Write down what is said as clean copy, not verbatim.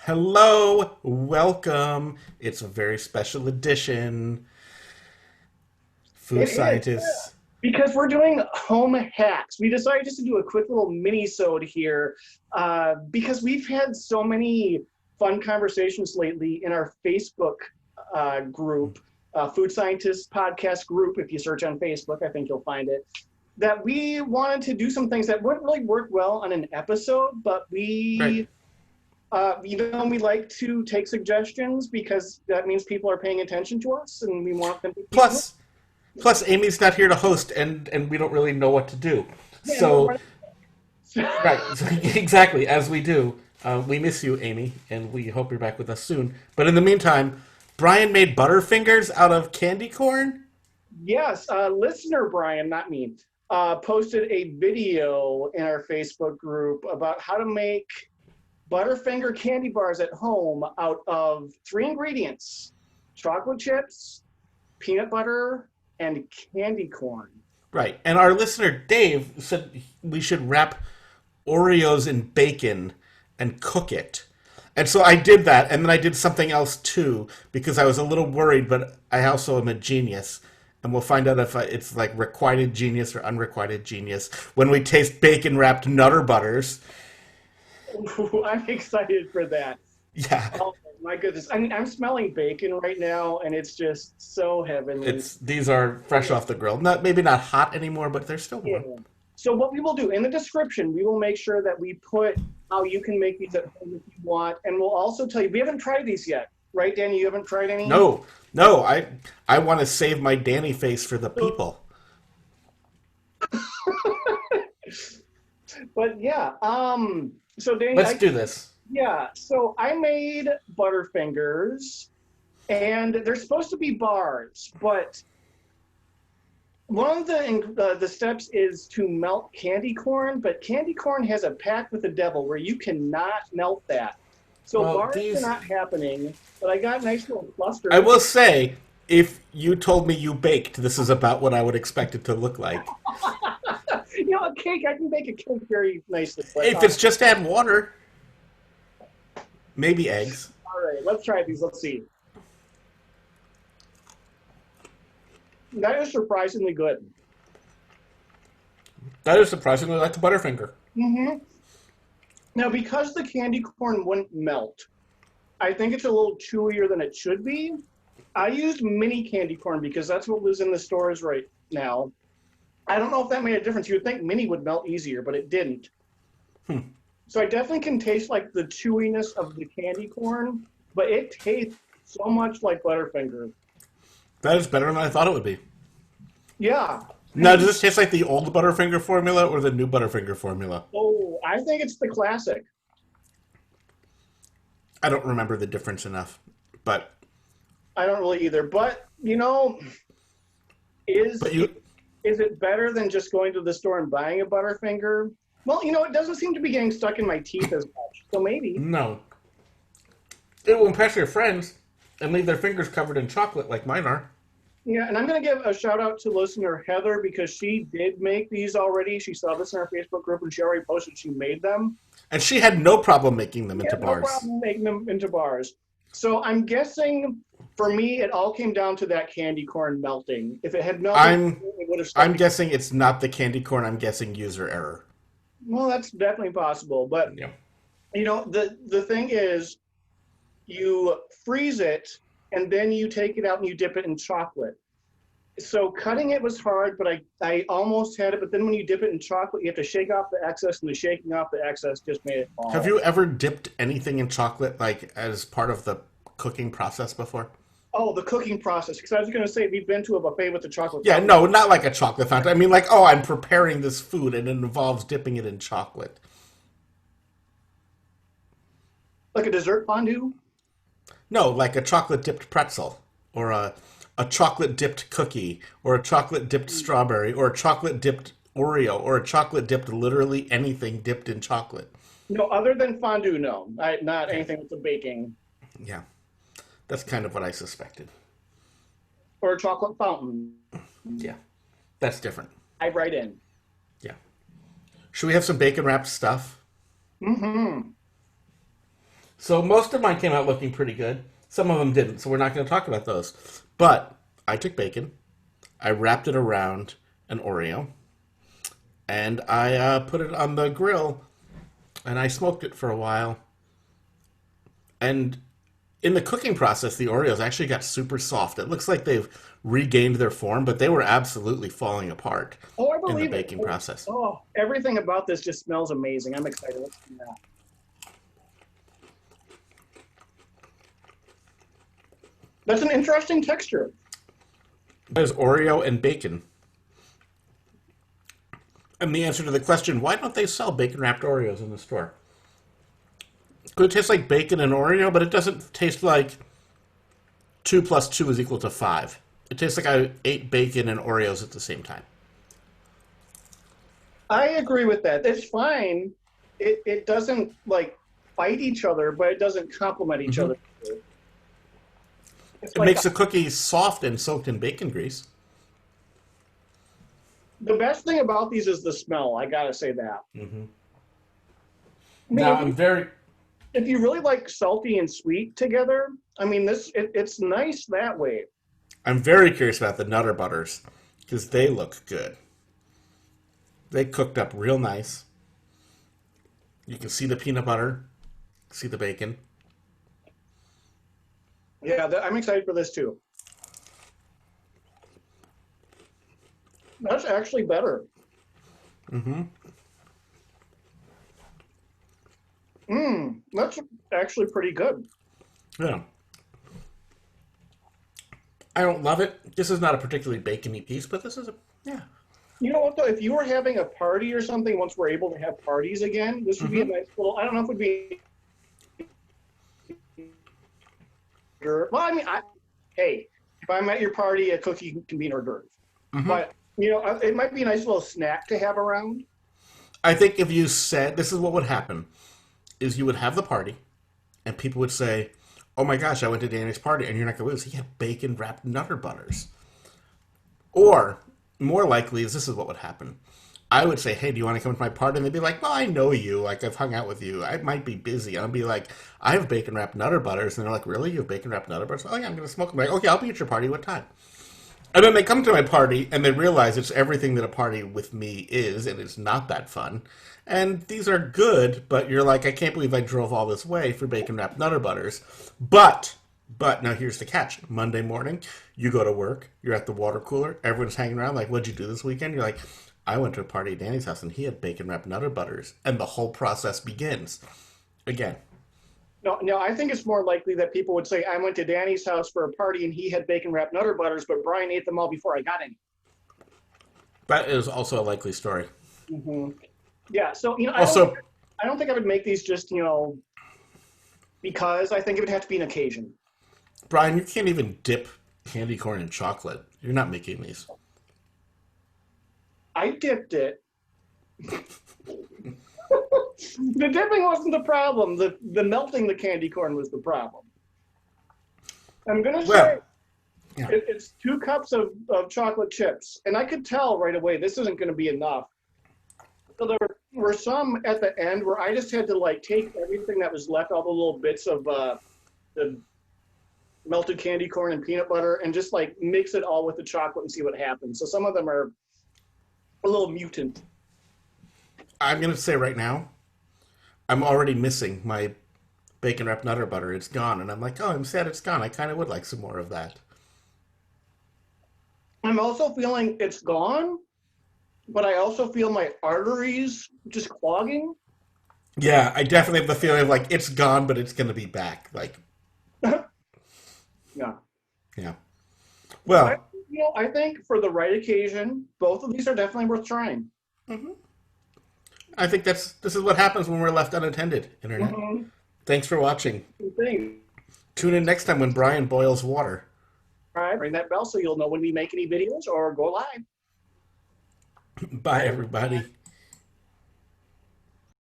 Hello, welcome. It's a very special edition. Food It is, scientists. because we're doing home hacks. We decided just to do a quick little mini-sode here because we've had so many fun conversations lately in our Facebook group, Food Scientists Podcast group. If you search on Facebook, I think you'll find it. That we wanted to do some things that wouldn't really work well on an episode, but Right. we like to take suggestions because that means people are paying attention to us and we want them to keep doing. Plus, plus, Amy's not here to host, and we don't really know what to do. Yeah, and we're So, running. right, so, exactly as we do. We miss you, Amy, and we hope you're back with us soon. But in the meantime, Brian made Butterfingers out of candy corn. Yes, listener Brian, not me, posted a video in our Facebook group about how to make Butterfinger candy bars at home out of three ingredients: chocolate chips, peanut butter, and candy corn. Right, and our listener Dave said we should wrap Oreos in bacon and cook it. And so I did that, and then I did something else too because I was a little worried, but I also am a genius. And we'll find out if it's like requited genius or unrequited genius when we taste bacon wrapped Nutter Butters. I'm excited for that. Yeah, Oh my goodness. I mean, I'm smelling bacon right now, and it's just so heavenly. these are fresh off the grill. Not maybe not hot anymore, but they're still Yeah. warm. So what we will do in the description, we will make sure that we put how you can make these at home if you want, and we'll also tell you we haven't tried these yet, right, Danny? You haven't tried any. No, no, I want to save my Danny face for the people. But yeah, so Danny, Let's do this. yeah, so I made Butterfingers, and they're supposed to be bars, but one of the steps is to melt candy corn, but candy corn has a pact with the devil where you cannot melt that. So Well, bars are these not happening, but I got nice little I clusters. will say, if you told me you baked, this is about what I would expect it to look like. A cake, I can make a cake very nicely. But, If it's just add water, maybe eggs. all right, let's try these. Let's see. That is surprisingly good. That is surprisingly like a Butterfinger. hmm Now, because the candy corn wouldn't melt, I think it's a little chewier than it should be. I used mini candy corn because that's what lives in the stores right now. I don't know if that made a difference. You would think mini would melt easier, but it didn't. So I definitely can taste like the chewiness of the candy corn, but it tastes so much like Butterfinger. That is better than I thought it would be. Yeah. Now, does this taste like the old Butterfinger formula or the new Butterfinger formula? Oh, I think it's the classic. I don't remember the difference enough. But I don't really either. But, is but you is it better than just going to the store and buying a Butterfinger? Well, it doesn't seem to be getting stuck in my teeth as much. So maybe. no. It will impress your friends and leave their fingers covered in chocolate like mine are. Yeah, and I'm going to give a shout out to listener Heather because she did make these already. She saw this in our Facebook group and she already posted she made them. And she had no problem making them into Yeah, no bars. problem making them into bars. So I'm guessing for me, it all came down to that candy corn melting. If it had melted, I'm it would have stuck. I'm guessing it's not the candy corn. I'm guessing user error. Well, that's definitely possible. But Yeah. the thing is, you freeze it and then you take it out and you dip it in chocolate. So cutting it was hard, but I almost had it. But then when you dip it in chocolate, you have to shake off the excess, and the shaking off the excess just made it Have fall. you ever dipped anything in chocolate like as part of the cooking process before? Oh, the cooking process. Because I was going to say, we've been to a buffet with the chocolate Yeah, fountain. no, not like a chocolate fountain. I mean, like, oh, I'm preparing this food and it involves dipping it in chocolate. Like a dessert fondue. No, like a chocolate dipped pretzel or a chocolate dipped cookie or a chocolate dipped strawberry or a chocolate dipped Oreo or a chocolate dipped literally anything dipped in chocolate. No, other than fondue, no. Not Okay. anything with the baking. Yeah, that's kind of what I suspected. Or a chocolate fountain. Yeah, that's different. I write in. Yeah. Should we have some bacon wrapped stuff? Mm-hmm. So most of mine came out looking pretty good. Some of them didn't, so we're not going to talk about those. But I took bacon, I wrapped it around an Oreo, and I put it on the grill, and I smoked it for a while. And in the cooking process, the Oreos actually got super soft. It looks like they've regained their form, but they were absolutely falling apart Oh, I in the believe it. baking process. Oh, everything about this just smells amazing. I'm excited. Let's do that. That's an interesting texture. There's Oreo and bacon. And the answer to the question, why don't they sell bacon wrapped Oreos in the store? It tastes like bacon and Oreo, but it doesn't taste like 2 plus 2 is equal to 5. It tastes like I ate bacon and Oreos at the same time. I agree with that. It's fine. It doesn't like fight each other, but it doesn't complement each other. It's It like makes the cookies soft and soaked in bacon grease. the best thing about these is the smell. I gotta say that. Mm-hmm. I mean, Now, I'm very... if you really like salty and sweet together, I mean, it's nice that way. I'm very curious about the Nutter Butters, because they look good. They cooked up real nice. You can see the peanut butter, see the bacon. Yeah, I'm excited for this too. That's actually better. Mm-hmm. That's actually pretty good. Yeah. I don't love it. This is not a particularly bacony piece, but this is a... Yeah. You know what though? If you were having a party or something, once we're able to have parties again, this would be a nice little. I don't know if it would be. Well, I mean, hey, if I'm at your party, a cookie can be hors d'oeuvre. But you know, it might be a nice little snack to have around. I think if you said... This is what would happen, is you would have the party, and people would say, oh my gosh, I went to Danny's party, and you're not going to lose. He had bacon-wrapped Nutter Butters. Or... more likely is this is what would happen. I would say, hey, do you want to come to my party? And they'd be like, well, I know you. Like, I've hung out with you. I might be busy. And I'd be like, I have bacon wrapped Nutter Butters. And they're like, really? You have bacon wrapped Nutter Butters? Oh, yeah, I'm going to smoke them. I'm like, okay, I'll be at your party. What time? And then they come to my party and they realize it's everything that a party with me is, and it's not that fun. And these are good, but you're like, I can't believe I drove all this way for bacon wrapped Nutter Butters. But now here's the catch. Monday morning, you go to work, you're at the water cooler, everyone's hanging around like, what'd you do this weekend? You're like, I went to a party at Danny's house and he had bacon wrapped Nutter Butters. And the whole process begins. Again. No, I think it's more likely that people would say, I went to Danny's house for a party and he had bacon wrapped Nutter Butters, but Brian ate them all before I got any. That is also a likely story. Mm-hmm. Yeah, so, you know, I don't think I would make these just, you know, because I think it would have to be an occasion. Brian, you can't even dip candy corn in chocolate. You're not making these. I dipped it. The dipping wasn't the problem. The melting the candy corn was the problem. I'm going to say it's 2 cups of chocolate chips. And I could tell right away this isn't going to be enough. So there were some at the end where I just had to like take everything that was left, all the little bits of the melted candy corn and peanut butter, and just like mix it all with the chocolate and see what happens. So some of them are a little mutant. I'm going to say right now, I'm already missing my bacon wrapped Nutter Butter. It's gone. And I'm like, oh, I'm sad it's gone. I kind of would like some more of that. I'm also feeling it's gone, but I also feel my arteries just clogging. Yeah, I definitely have the feeling of like it's gone, but it's going to be back. Like, Yeah. Yeah. Well, I think for the right occasion, both of these are definitely worth trying. Mm-hmm. I think this is what happens when we're left unattended, Internet. Mm-hmm. Thanks for watching. Tune in next time when Brian boils water. All right, ring that bell so you'll know when we make any videos or go live. Bye, everybody.